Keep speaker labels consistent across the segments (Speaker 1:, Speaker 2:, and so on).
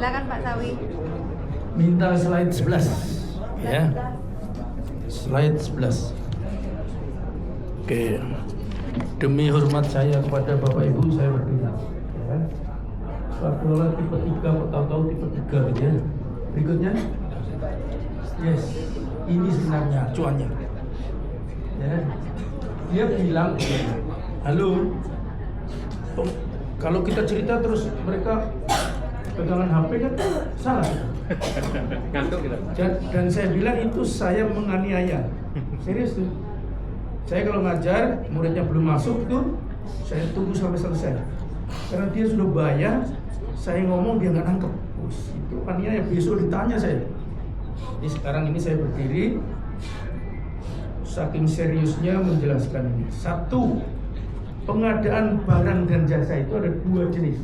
Speaker 1: Silakan Pak Sawi.
Speaker 2: Minta slide 11. Ya. Slide 11. Oke. Demi hormat saya kepada Bapak Ibu, saya berdiri. Ya. Soal tipe 3, tahu-tahu tipe 3 gitu ya. Berikutnya. Yes. Ini sebenarnya acuannya. Ya. Dia bilang, halo. Oh, kalau kita cerita terus mereka pegangan HP kan salah.
Speaker 3: Ngantuk kita.
Speaker 2: Dan saya bilang itu saya menganiaya. Serius tuh. Saya kalau ngajar, muridnya belum masuk tuh, saya tunggu sampai selesai. Karena dia sudah bayar, saya ngomong dia nggak nangkep. Itu aniaya, besok ditanya saya. Jadi sekarang ini saya berdiri, saking seriusnya menjelaskan ini. Satu, pengadaan barang dan jasa itu ada 2 jenis.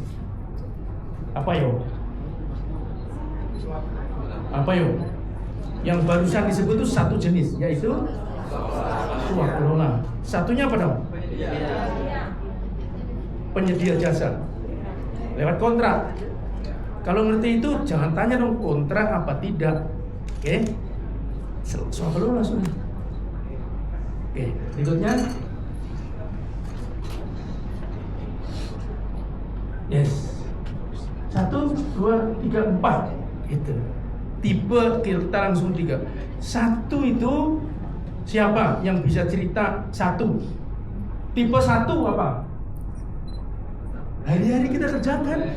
Speaker 2: Apa yo? Apa yo? Yang barusan disebut itu 1 jenis, yaitu suap kelola. Satunya apa dong? Penyedia jasa lewat kontrak. Kalau ngerti itu jangan tanya dong kontrak apa tidak. Oke? Suap kelola sudah. Oke, berikutnya. Yes. 1, 2, 3, 4 itu tipe kita langsung 3. 1 itu siapa yang bisa cerita? 1 tipe 1 apa? Hari-hari kita kerjakan.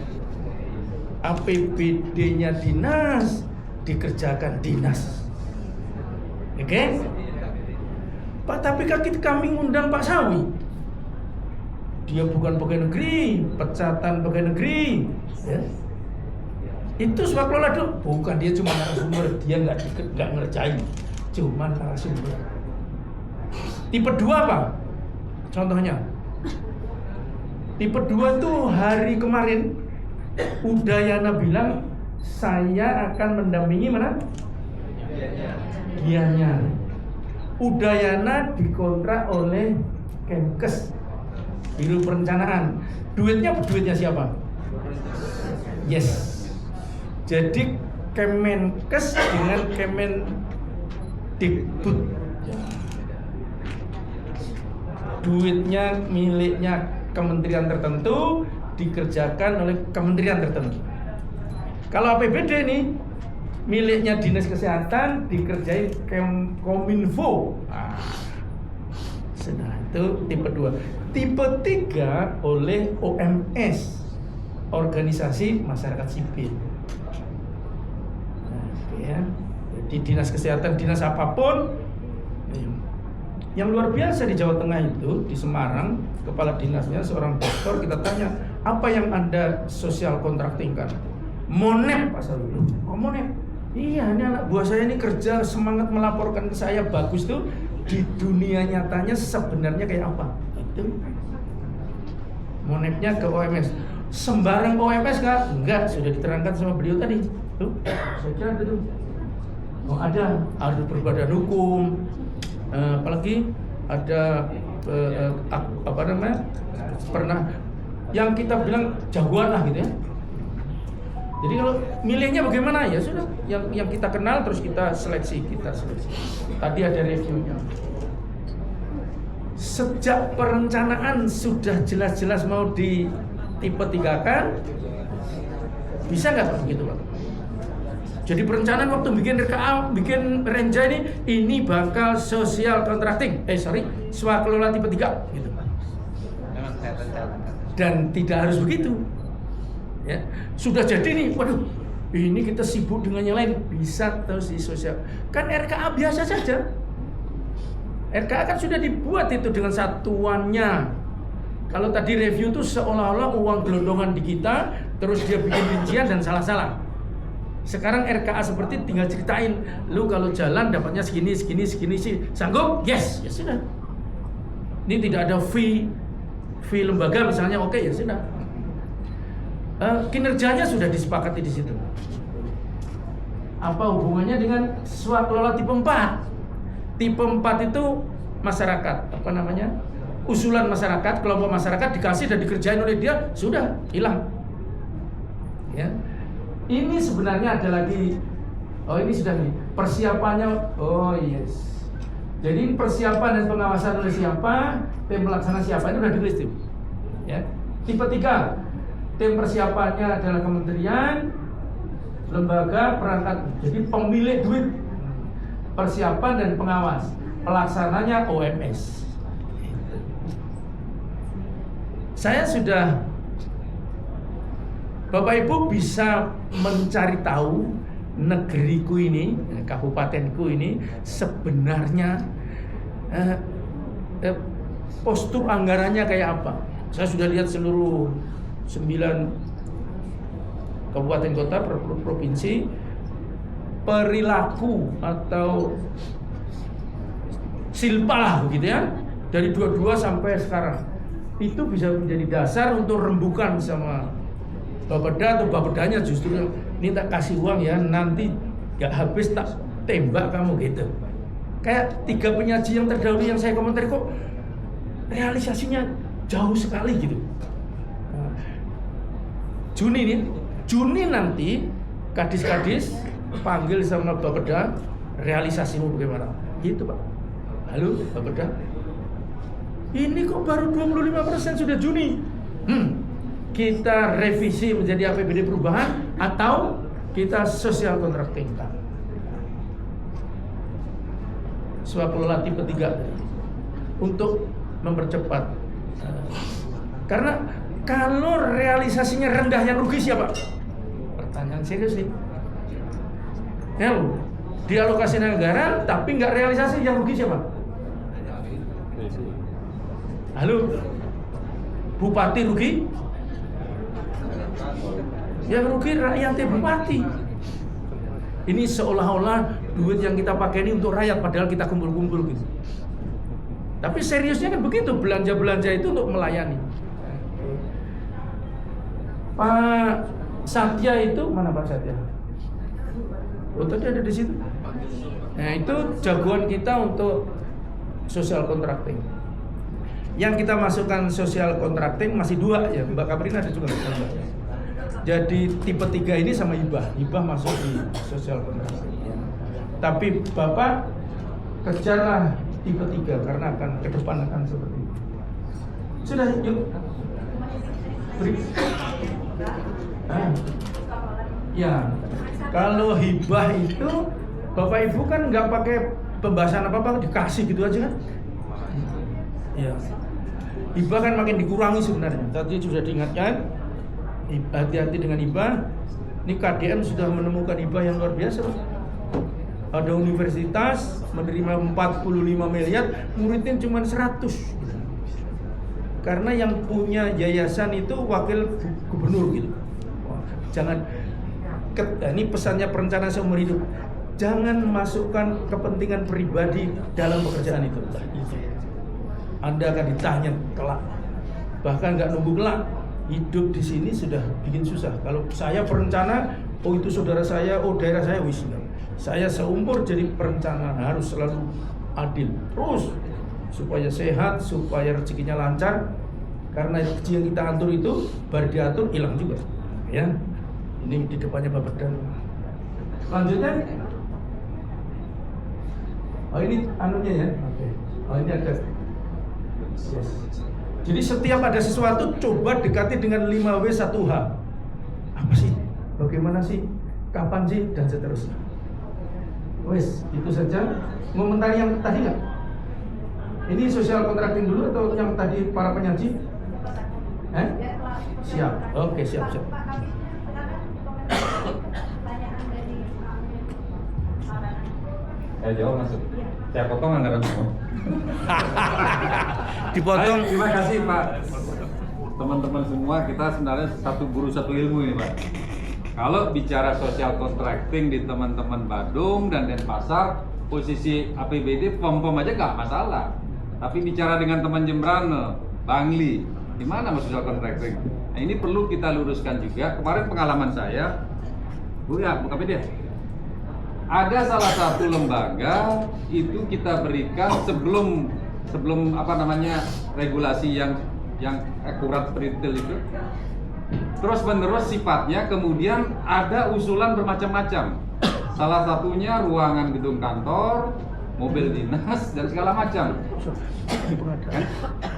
Speaker 2: APBD-nya dinas dikerjakan dinas. Oke? Pak, tapi kami ngundang Pak Sawi. Dia bukan pegawai negeri, pecatan pegawai negeri, ya. Itu swak kelola dong. Bukan, dia cuma narasumber, dia nggak ngerjain, cuma narasumber. Tipe 2 apa? Contohnya, tipe 2 tuh hari kemarin Udayana bilang saya akan mendampingi mana? Gianyar. Udayana dikontrak oleh Kemkes, Biro Perencanaan. Duitnya siapa? Yes. Jadi Kemenkes dengan Kemendikbud. Duitnya miliknya kementerian tertentu dikerjakan oleh kementerian tertentu. Kalau APBD nih miliknya Dinas Kesehatan dikerjain Kominfo. Sudah, itu tipe 2. Tipe 3 oleh OMS, Organisasi Masyarakat Sipil. Ya, di dinas kesehatan, dinas apapun. Yang luar biasa di Jawa Tengah itu, di Semarang, kepala dinasnya seorang dokter, kita tanya, apa yang Anda sosial kontraktingkan? Monep, Pak Sawi. Oh, monep. Iya, ini anak buah saya ini kerja semangat melaporkan ke saya bagus tuh. Di dunia nyatanya sebenarnya kayak apa? Itu monepnya ke OMS. Sembarang OMS nggak? Enggak, sudah diterangkan sama beliau tadi. Tuh, saya kira itu. Oh, ada berbadan hukum, apalagi ada apa namanya? Pernah yang kita bilang jagoan lah gitu ya. Jadi kalau milihnya bagaimana ya sudah, yang kita kenal terus kita seleksi. Tadi ada reviewnya. Sejak perencanaan sudah jelas-jelas mau di tipe 3 kan, bisa nggak begitu Pak? Jadi perencanaan waktu bikin RKA, bikin Renja ini bakal social contracting, swakelola tipe 3 gitu. Dan tidak harus begitu. Ya, sudah jadi nih, waduh, ini kita sibuk dengan yang lain, bisa terus di sosial. Kan RKA biasa saja. RKA kan sudah dibuat itu dengan satuannya. Kalau tadi review itu seolah-olah uang gelondongan di kita, terus dia bikin rincian dan salah-salah. Sekarang RKA seperti tinggal ceritain, lu kalau jalan dapatnya segini sih, sanggup? Yes, ya sudah. Ini tidak ada fee lembaga misalnya, oke, ya sudah. Kinerjanya sudah disepakati di situ. Apa hubungannya dengan swakelola tipe 4? Tipe 4 itu masyarakat, apa namanya? Usulan masyarakat, kelompok masyarakat dikasih dan dikerjain oleh dia, sudah hilang. Ya. Ini sebenarnya ada lagi. Oh ini sudah nih persiapannya. Oh yes. Jadi persiapan dan pengawasan oleh siapa, tim pelaksana siapa itu sudah ditulis tuh. Ya. Tipe 3, tim persiapannya adalah kementerian, lembaga, perangkat. Jadi pemilik duit, persiapan dan pengawas. Pelaksananya OMS. Saya sudah, Bapak Ibu bisa mencari tahu negeriku ini, kabupatenku ini sebenarnya postur anggarannya kayak apa. Saya sudah lihat seluruh 9 kabupaten kota provinsi, perilaku atau silpa lah begitu ya, dari 22 sampai sekarang itu bisa menjadi dasar untuk rembukan sama Bapeda atau Bapedanya, justru ini tak kasih uang ya, nanti gak habis tak tembak kamu gitu. Kayak 3 penyaji yang terdahulu yang saya komentari kok realisasinya jauh sekali gitu. Nah, Juni nanti kadis-kadis panggil sama Bapeda, realisasimu bagaimana? Gitu Pak. Halo Bapeda, ini kok baru 25% sudah Juni. Kita revisi menjadi APBD perubahan atau kita social contracting kan? Swakelola tipe 3 untuk mempercepat. Karena kalau realisasinya rendah, yang rugi siapa? Pertanyaan serius nih. Ya, dialokasi anggaran tapi nggak realisasi, yang rugi siapa? Halo, bupati rugi? Yang rugi rakyatnya bupati. Ini seolah-olah duit yang kita pakai ini untuk rakyat, padahal kita kumpul-kumpul gitu. Tapi seriusnya kan begitu, belanja-belanja itu untuk melayani. Pak Satya itu mana Pak Satya? Oh tadi ada di situ. Nah itu jagoan kita untuk social contracting. Yang kita masukkan social contracting masih 2 ya, Mbak Kaprina ada juga. Jadi tipe 3 ini sama Hibah masuk di social contracting. Tapi Bapak kejarlah tipe 3 karena akan ke depan akan seperti itu. Sudah yuk. Beri. Ya, kalau hibah itu Bapak Ibu kan nggak pakai pembahasan apa-apa, dikasih gitu aja kan? Ya. Hibah kan makin dikurangi sebenarnya. Tadi sudah diingatkan, hati-hati dengan hibah. Ini KDN sudah menemukan hibah yang luar biasa. Ada universitas menerima 45 miliar, muridnya cuma 100. Karena yang punya yayasan itu wakil gubernur gitu. Jangan, ini pesannya perencana seumur hidup. Jangan masukkan kepentingan pribadi dalam pekerjaan itu. Anda akan ditanya kelak. Bahkan nggak nunggu kelak. Hidup di sini sudah bikin susah. Kalau saya perencana, oh itu saudara saya, oh daerah saya, wis. Saya seumur jadi perencana harus selalu adil. Terus supaya sehat, supaya rezekinya lancar. Karena rezeki yang kita atur itu baru diatur hilang juga. Ya. Ini di depannya Bapak Dan. Lanjutnya. Oh ini anunya ya. Oke. Oh ini ada. Yes. Jadi setiap ada sesuatu coba dekati dengan 5W1H. Apa sih? Bagaimana sih? Kapan sih? Dan seterusnya. Wes, itu saja. Komentar yang tadi nggak? Ini social contracting dulu atau yang tadi para penyaji? Siap. Oke, siap.
Speaker 3: Jawab masuk. Saya potong anggaran semua.
Speaker 2: Dipotong.
Speaker 3: Terima kasih Pak. Teman-teman semua, kita sebenarnya satu guru satu ilmu ini Pak. Kalau bicara social contracting di teman-teman Badung dan Denpasar, posisi APBD pom-pom aja nggak masalah. Tapi bicara dengan teman Jembrane, Bangli, di mana mas social contracting? Nah ini perlu kita luruskan juga. Kemarin pengalaman saya, Bu ya, buka dia. Ada salah satu lembaga itu kita berikan sebelum regulasi yang akurat detail itu terus menerus sifatnya, kemudian ada usulan bermacam-macam. Salah satunya ruangan gedung kantor, mobil dinas, dan segala macam. Kan?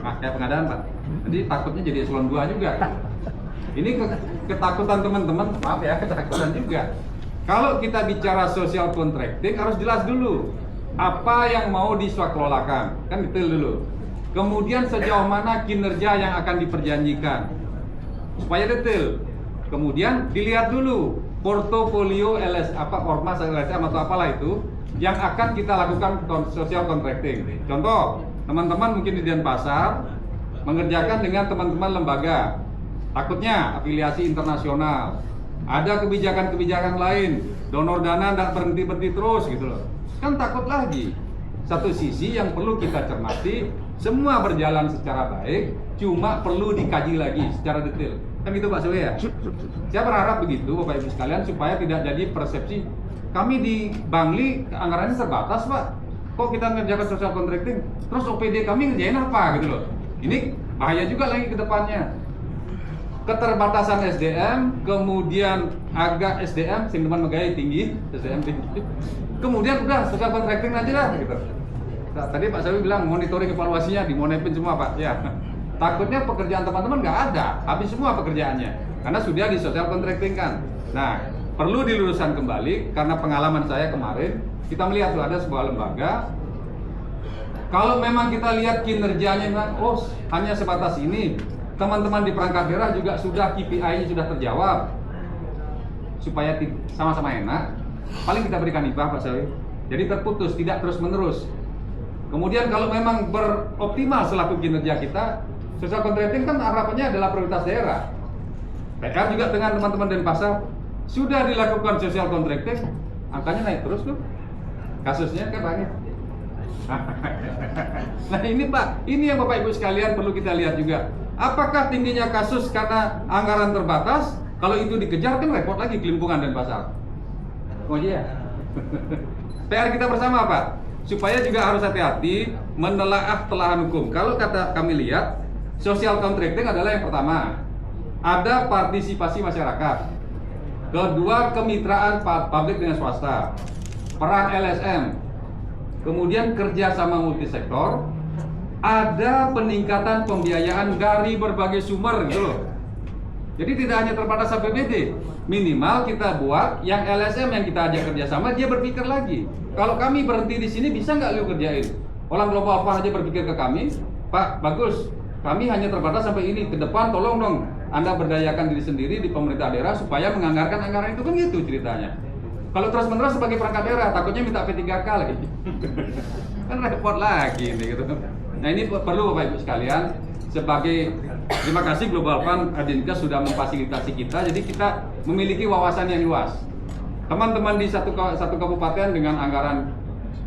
Speaker 3: Nah, kayak pengadaan Pak. Jadi takutnya jadi eselon 2 juga. Ini ketakutan teman-teman, maaf ya, ketakutan juga. Kalau kita bicara social contracting harus jelas dulu apa yang mau diswakelolakan, kan detail dulu. Kemudian sejauh mana kinerja yang akan diperjanjikan, supaya detail. Kemudian dilihat dulu portofolio ormas LSM atau apalah itu yang akan kita lakukan social contracting. Contoh, teman-teman mungkin di Denpasar mengerjakan dengan teman-teman lembaga, takutnya afiliasi internasional, ada kebijakan-kebijakan lain, donor dana tidak berhenti-berhenti terus gitu loh. Kan takut lagi. Satu sisi yang perlu kita cermati, semua berjalan secara baik, cuma perlu dikaji lagi secara detail. Kan gitu Pak Sule ya? Saya berharap begitu Bapak Ibu sekalian, supaya tidak jadi persepsi kami di Bangli anggarannya terbatas Pak. Kok kita ngerjakan social contracting, terus OPD kami ngerjain apa gitu loh. Ini bahaya juga lagi ke depannya. Keterbatasan SDM, kemudian agak SDM, sing teman megaya tinggi, SDM tinggi. Kemudian udah social contracting aja lah gitu. Nah, tadi Pak Sawi bilang monitoring evaluasinya dimonepin semua Pak. Ya. Takutnya pekerjaan teman-teman nggak ada, habis semua pekerjaannya karena sudah di social contracting kan. Nah, perlu diluruskan kembali karena pengalaman saya kemarin kita melihat tuh ada sebuah lembaga. Kalau memang kita lihat kinerjanya memang hanya sebatas ini, teman-teman di perangkat daerah juga sudah KPI-nya sudah terjawab, supaya sama-sama enak. Paling kita berikan hibah Pak Sawi. Jadi terputus, tidak terus-menerus. Kemudian kalau memang beroptimal selaku kinerja kita, social contracting kan harapannya adalah prioritas daerah. PR juga dengan teman-teman Denpasar sudah dilakukan social contracting, angkanya naik terus tuh. Kasusnya kan banyak. Nah ini Pak, ini yang Bapak Ibu sekalian perlu kita lihat juga. Apakah tingginya kasus karena anggaran terbatas? Kalau itu dikejar kan repot lagi kelimpungan Denpasar. Oh iya. PR kita bersama Pak, supaya juga harus hati-hati menelaah telahan hukum. Kalau kami lihat, social contracting adalah yang pertama, ada partisipasi masyarakat. Kedua, kemitraan publik dengan swasta, peran LSM, kemudian kerjasama multisektor, ada peningkatan pembiayaan dari berbagai sumber gitu loh. Jadi tidak hanya terbatas APBD, minimal kita buat yang LSM yang kita ajak kerjasama, dia berpikir lagi. Kalau kami berhenti di sini bisa nggak lu kerjain? Orang Global Fund aja berpikir ke kami, Pak bagus, kami hanya terbatas sampai ini, ke depan tolong dong Anda berdayakan diri sendiri di pemerintah daerah supaya menganggarkan anggaran itu, kan gitu ceritanya. Kalau terus-menerus sebagai perangkat daerah, takutnya minta P3K lagi. Kan repot lagi ini gitu. Nah ini perlu Bapak Ibu sekalian, sebagai terima kasih Global Fund Adinkes sudah memfasilitasi kita, jadi kita memiliki wawasan yang luas. Teman-teman di satu kabupaten dengan anggaran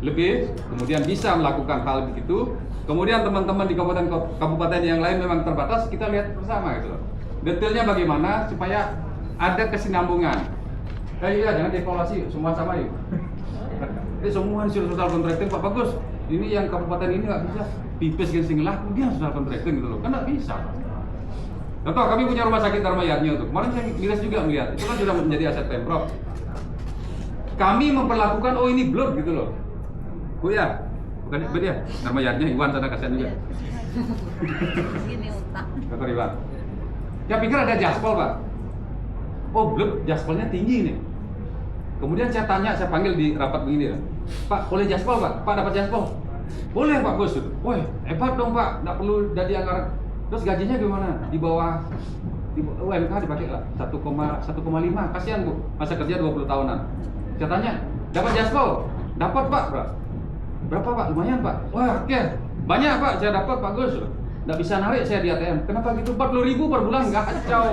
Speaker 3: lebih, kemudian bisa melakukan hal begitu. Kemudian teman-teman di kabupaten yang lain memang terbatas, kita lihat bersama gitu loh. Detailnya bagaimana supaya ada kesinambungan. Iya, jangan dievaluasi, semua sama yuk. Ini semua disuruh social contracting Pak bagus. Ini yang kabupaten ini nggak bisa. Pipes kan sing laku dia social contracting gitu loh. Kan nggak bisa. Contoh kami punya rumah sakit Dharma Yatnya tuh. Kemarin saya ngiris juga melihat. Itu kan sudah menjadi aset Pemprov. Kami memperlakukan ini belum gitu loh. Bu ya, bukan ya. Dharma Yatnya Iwan sana kasihan juga.
Speaker 1: Gini utang.
Speaker 3: Dr. Iwan. Saya pikir ada jaspol Pak. Belum, jaspolnya tinggi nih. Kemudian saya tanya, saya panggil di rapat begini ya. Pak, boleh jaspol Pak? Pak dapat jaspol? Boleh Pak Gus. Woi, hebat dong Pak, nggak perlu jadi anggaran. Terus gajinya gimana? Di bawah UMK dipakai lah 1,5. Kasihan Bu, masa kerja 20 tahunan. Saya tanya, dapat jaspol? Dapat Pak. Berapa Pak? Lumayan Pak. Wah, oke. Banyak Pak, saya dapat Pak Gus. Nggak bisa narik saya di ATM. Kenapa gitu? 40.000 per bulan, nggak kacau.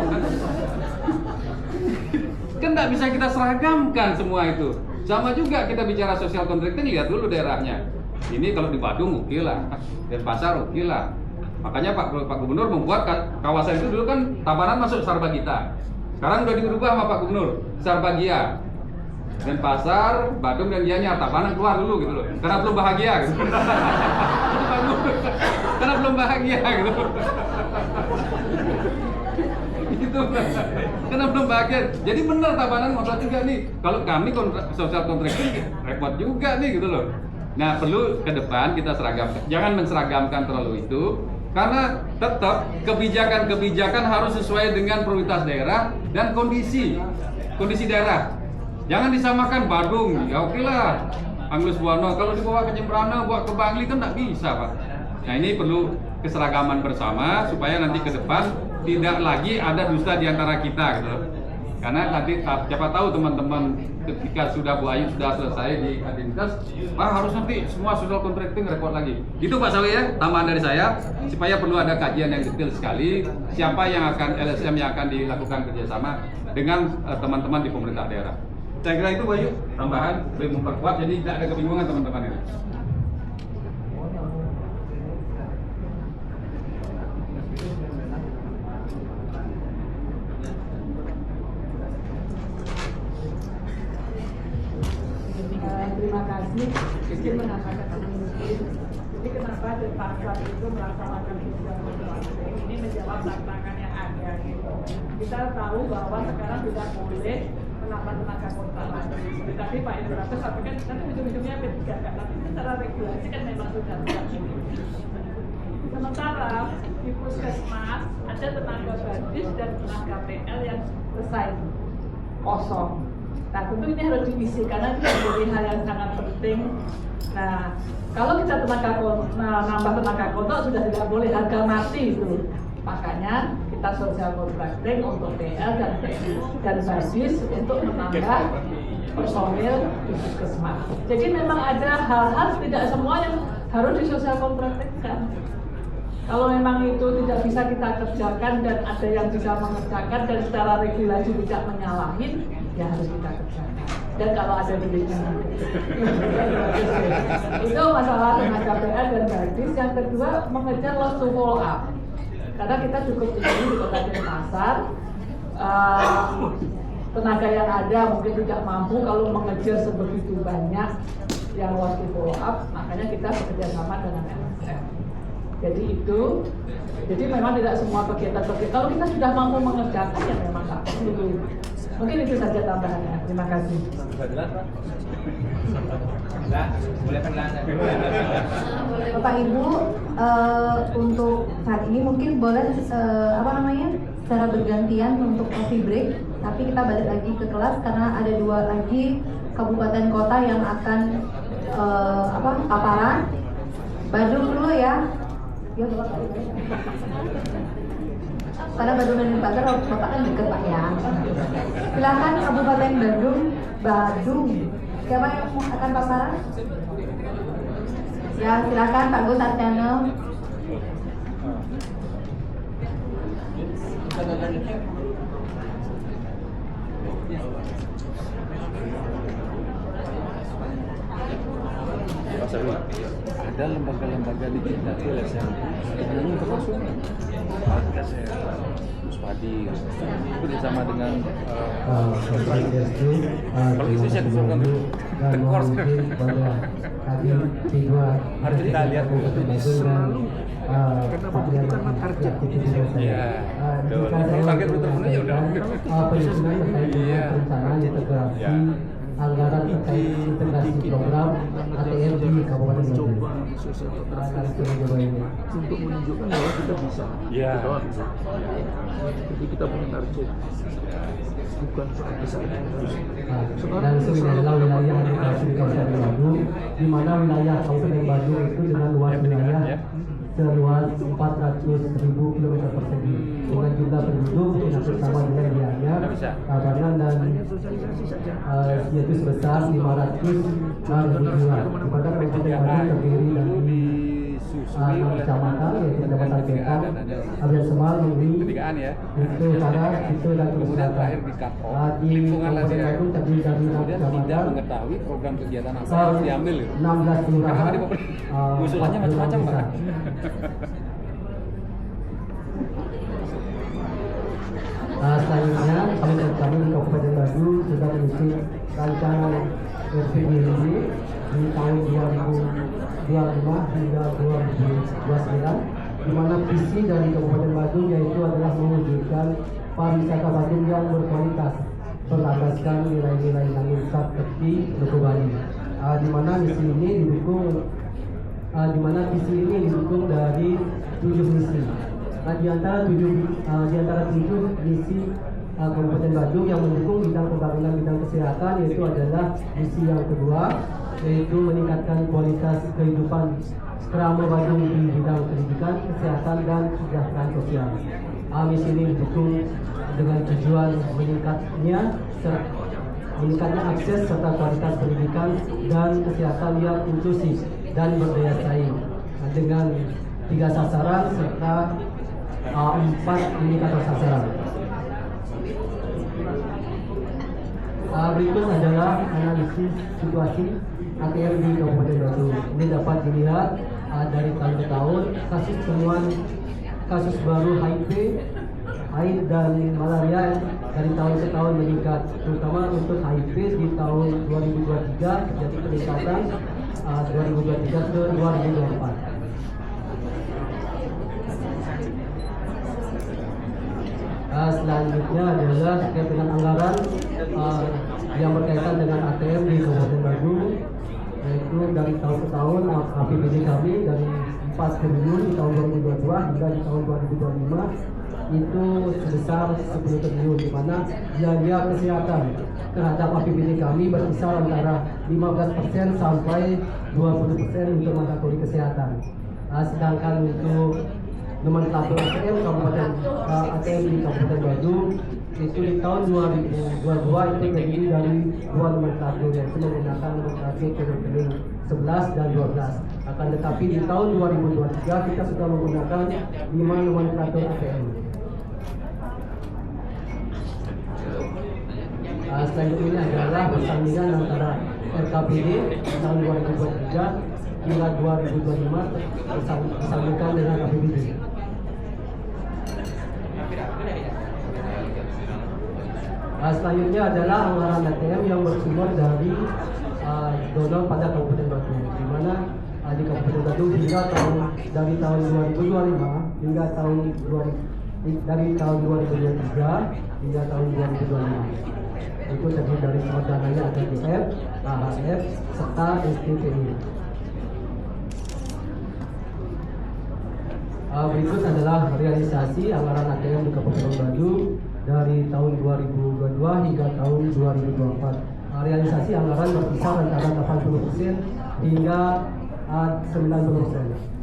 Speaker 3: Kan nggak bisa kita seragamkan semua itu. Sama juga kita bicara social contracting, lihat dulu daerahnya. Ini kalau di Badung oke lah, Denpasar oke lah. Makanya Pak Gubernur membuat kawasan itu dulu kan Tabanan masuk Sarbagita. Sekarang udah dirubah sama Pak Gubernur, Sarbagia. Denpasar, Badung dan Gianyar, Tabanan keluar dulu gitu loh. Karena belum bahagia gitu. Karena belum bahagia gitu. Gitu gitu. Karena belum bagian. Jadi benar Tabanan ngotot juga nih. Kalau kami social contracting repot juga nih gitu loh. Nah, perlu ke depan kita seragamkan. Jangan menseragamkan terlalu itu. Karena tetap kebijakan-kebijakan harus sesuai dengan prioritas daerah dan kondisi daerah. Jangan disamakan Badung, ya oke lah, Angus Buana. Kalau dibawa ke Jembrana, bawa ke Bangli kan nggak bisa Pak. Nah ini perlu keseragaman bersama supaya nanti ke depan tidak lagi ada dusta di antara kita gitu. Karena nanti siapa tahu teman-teman ketika sudah Bu Ayu sudah selesai di Adinkes, harus nanti semua social contracting report lagi. Itu Pak Sawi ya, tambahan dari saya, supaya perlu ada kajian yang detail sekali siapa yang akan LSM yang akan dilakukan kerjasama dengan teman-teman di pemerintah daerah. Saya kira itu Bu Ayu, tambahan lebih memperkuat jadi tidak ada kebingungan teman-teman ini.
Speaker 4: Terima kasih. Izin menambahkan mungkin. Jadi kenapa Denpasar itu melaksanakan social contracting ini menjawab tantangan yang ada gitu. Kita tahu bahwa sekarang tidak boleh menambah tenaga kontrak lagi. Tetapi Pak Indra sampaikan nanti ujung-ujungnya P3K, tapi secara regulasi kan memang sudah tidak. Sementara di puskesmas ada tenaga badis dan tenaga PL yang resign kosong. Nah tentu ini harus diisi karena itu menjadi hal yang sangat penting. Nah kalau kita nambah tenaga kontrak sudah tidak boleh harga mati itu. Makanya kita social contracting untuk PL dan badis untuk menambah personil di puskesmas. Jadi memang ada hal-hal tidak semua yang harus di social contracting. Kalau memang itu tidak bisa kita kerjakan dan ada yang bisa mengerjakan dan secara regulasi tidak menyalahin, ya harus kita kerjakan. Dan kalau ada duitnya itu masalah tenaga PL dan badis. Yang kedua, mengejar loss to follow up. Karena kita cukup tinggi di Kota Denpasar, tenaga yang ada mungkin tidak mampu kalau mengejar sebegitu banyak yang loss to follow up, makanya kita bekerja sama dengan LSM. Jadi memang tidak semua kegiatan kalau kita sudah mampu mengerjakan ya memang tak perlu. Mungkin itu saja tambahannya. Terima kasih.
Speaker 5: Bapak Ibu, untuk saat ini mungkin boleh secara bergantian untuk coffee break, tapi kita balik lagi ke kelas karena ada 2 lagi kabupaten kota yang akan paparan. Badung dulu ya. Ya, karena Badung dan Denpasar kota kan dekat Pak ya. Silakan Kabupaten Badung. Siapa yang akan paparan? Ya, silakan Pak Gus Artiano.
Speaker 6: Ada lembaga-lembaga di kita itu LSM sebenarnya untuk konsumen. Muspadi itu bersama dengan kalau itu saya usulkan tekor harus kita lihat selalu karena target ya kalau target betul-betul ya udah iya
Speaker 7: anggaran terkait integrasi program ATM di Kabupaten Badung.
Speaker 6: Untuk menunjukkan bahwa kita bisa. Iya. Jadi kita punya target. Bukan soal besar.
Speaker 7: Dan itu adalah wilayah integrasi di Kabupaten Badung, di mana wilayah Kabupaten Badung itu dengan luas wilayah seluas 400.000 km persegi dengan jumlah penduduk yang sama dengan wilayahnya Tabanan dan yaitu sebesar 500 ribuan. Di mana Kabupaten Badung terdiri dari 6 kecamatan yaitu Kecamatan Pekan, Abian Semal, Mingwi, itu Utara, itu dan
Speaker 6: kemudian terakhir di cut off lingkungan lagi ya. Kemudian tidak mengetahui program kegiatan apa yang harus diambil
Speaker 7: 16 kelurahan.
Speaker 6: Usulannya macam-macam Pak.
Speaker 7: Selanjutnya kami di Kabupaten Badung sudah menyusun rancangan RPJMD di tahun 2025 hingga 2029, di mana visi dari Kabupaten Badung yaitu adalah mewujudkan pariwisata Badung yang berkualitas berlandaskan nilai-nilai Nanggap Bekti Loko Bali. Di mana misi ini didukung dari 7 misi. Di antara 7 misi Kabupaten Badung yang mendukung bidang pembangunan bidang kesehatan, yaitu adalah misi yang kedua, yaitu meningkatkan kualitas kehidupan Kerama Badung di bidang pendidikan, kesehatan, dan kesejahteraan sosial. Misi ini didukung dengan tujuan meningkatnya akses serta kualitas pendidikan dan kesehatan yang inklusif dan berdaya saing dengan 3 sasaran serta 4 indikator sasaran. Berikut adalah analisis situasi ATM di Kabupaten Badung. Ini dapat dilihat dari tahun ke tahun kasus temuan kasus baru HIV, AIDS dan malaria dari tahun ke tahun meningkat, terutama untuk HIV di tahun 2023 terjadi peningkatan 2023 ke 2024. Selanjutnya adalah terkait dengan anggaran yang berkaitan dengan ATM di Kabupaten Badung, yaitu dari tahun ke tahun APBD kami dari 4 triliun di tahun 2022 hingga di tahun 2025 itu sebesar 10 triliun, di mana biaya kesehatan terhadap APBD kami berkisar antara 15% sampai 20% untuk mata kuliah kesehatan. Sedangkan untuk nomenklatur ATM di Kabupaten Badung itu di tahun 2022 itu terdiri dari 2 nomenklatur, yaitu menggunakan nomenklatur rekening 11 dan 12. Akan tetapi di tahun 2023 kita sudah menggunakan 5 nomenklatur ATM. Selanjutnya adalah persandingan antara RKPD tahun 2023 hingga 2025 disambungkan dengan APBD. Selanjutnya adalah anggaran ATM yang bersumber dari donor pada Kabupaten Badung, di mana di Kabupaten Badung hingga dari tahun 2025 hingga dari tahun 2023 hingga tahun 2025 itu terdiri dari sumber dananya ada DF, AHF, serta STPI. Berikut adalah realisasi anggaran ATM di Kabupaten Badung dari tahun 2022 hingga tahun 2024. Realisasi anggaran berkisar antara 80% hingga 90%.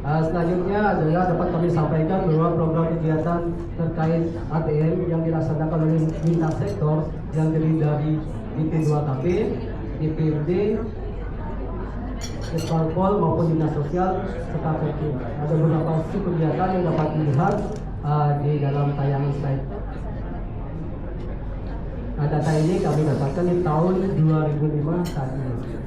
Speaker 7: Selanjutnya adalah dapat kami sampaikan bahwa program kegiatan terkait ATM yang dilaksanakan oleh lintas sektor yang terdiri dari DP2KP, DPRD, Kesparpol maupun Dinas Sosial serta PT. Ada beberapa kegiatan yang dapat dilihat di dalam tayangan slide. Data ini kami dapatkan di tahun 2005 saat ini.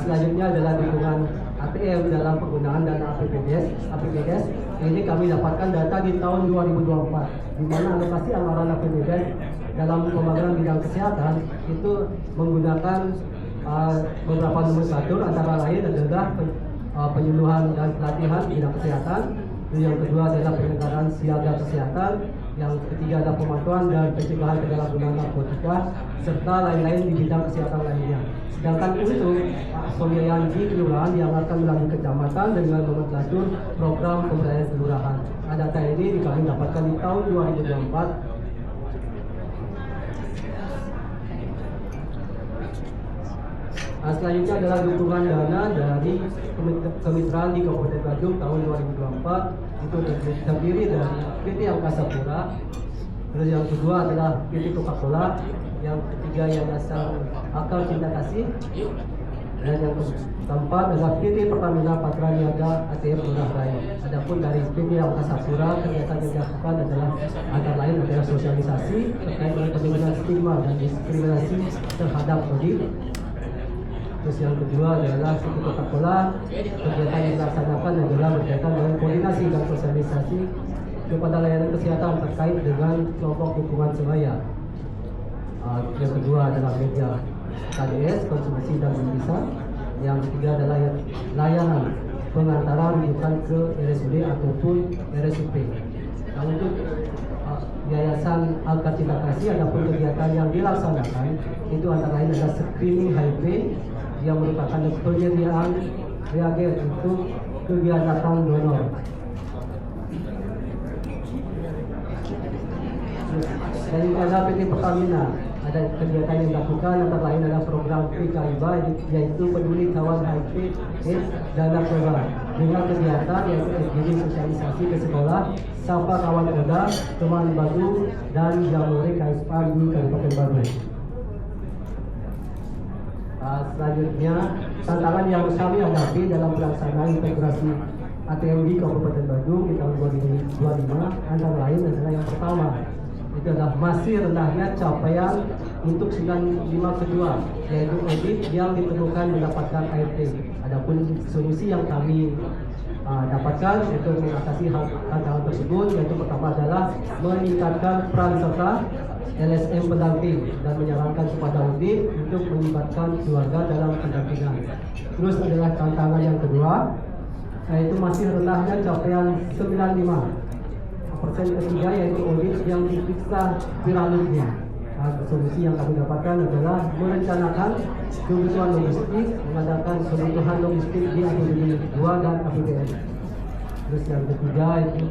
Speaker 7: Selanjutnya adalah dukungan ATM dalam penggunaan dana APBDes. Ini kami dapatkan data di tahun 2024, di mana alokasi anggaran APBDes dalam pembangunan bidang kesehatan itu menggunakan beberapa nomenklatur, antara lain adalah penyuluhan dan pelatihan bidang kesehatan. Yang kedua adalah penyelenggaraan siaga kesehatan. Yang ketiga adalah pemantauan dan pencegahan penyalahgunaan narkotika serta lain-lain di bidang kesehatan lainnya. Sedangkan untuk pembiayaan di kelurahan dianggarkan melalui kecamatan dengan nomenklatur program pemberdayaan kelurahan. Data ini kami dapatkan di tahun 2024. Selanjutnya adalah dukungan dana dari kemitraan di Kabupaten Badung tahun 2024. Itu terdiri dari PT Angkasa Pura, terus yang kedua adalah PT Coca-Cola, yang ketiga Yayasan Akal Cinta Kasih, dan yang keempat adalah PT Pertamina Patra Niaga ATM Murah Rai. Adapun dari PT Angkasa Pura, kegiatan yang dilakukan adalah antara lain adalah sosialisasi terkait dengan penurunan stigma dan diskriminasi terhadap COVID. Terus yang kedua adalah PT Coca-Cola, kegiatan yang dilaksanakan adalah berkaitan dengan koordinasi dan sosialisasi kepada layanan kesehatan terkait dengan kelompok dukungan sebaya. Yang kedua adalah media KDS, konsumsi dan penulisan. Yang ketiga adalah layanan pengantara rujukan ke RSUD ataupun RSUP. Nah, untuk Yayasan Alkar Cinta Kasih ada pun kegiatan yang dilaksanakan itu antara lain adalah screening HIV yang merupakan penyediaan reagen untuk kegiatan donor. Dan ada PT Pertamina ada kegiatan yang dilakukan antara lain adalah program PKIBA yaitu peduli kawan HIV AIDS dan narkoba dengan kegiatan yaitu SDG sosialisasi ke sekolah, sapa kawan muda, teman Badung dan Jamboree KSPA di Kabupaten Badung. Selanjutnya tantangan yang kami hadapi dalam pelaksanaan integrasi ATM di Kabupaten Badung di tahun 2025 antara lain adalah yang pertama itu adalah masih rendahnya capaian untuk 95 kedua yaitu audit yang ditemukan mendapatkan ART. Adapun solusi yang kami dapatkan untuk mengatasi tantangan tersebut yaitu pertama adalah meningkatkan peran serta LSM pendamping dan menyarankan kepada audit untuk melibatkan keluarga dalam pendampingan. Terus adalah tantangan yang kedua yaitu masih rendahnya capaian 95%. Ketiga yaitu audit yang diperiksa piramidnya. Solusi yang kami dapatkan adalah merencanakan kebutuhan logistik, mengadakan kebutuhan logistik di APBD 2 dan APBN. Terus yang ketiga itu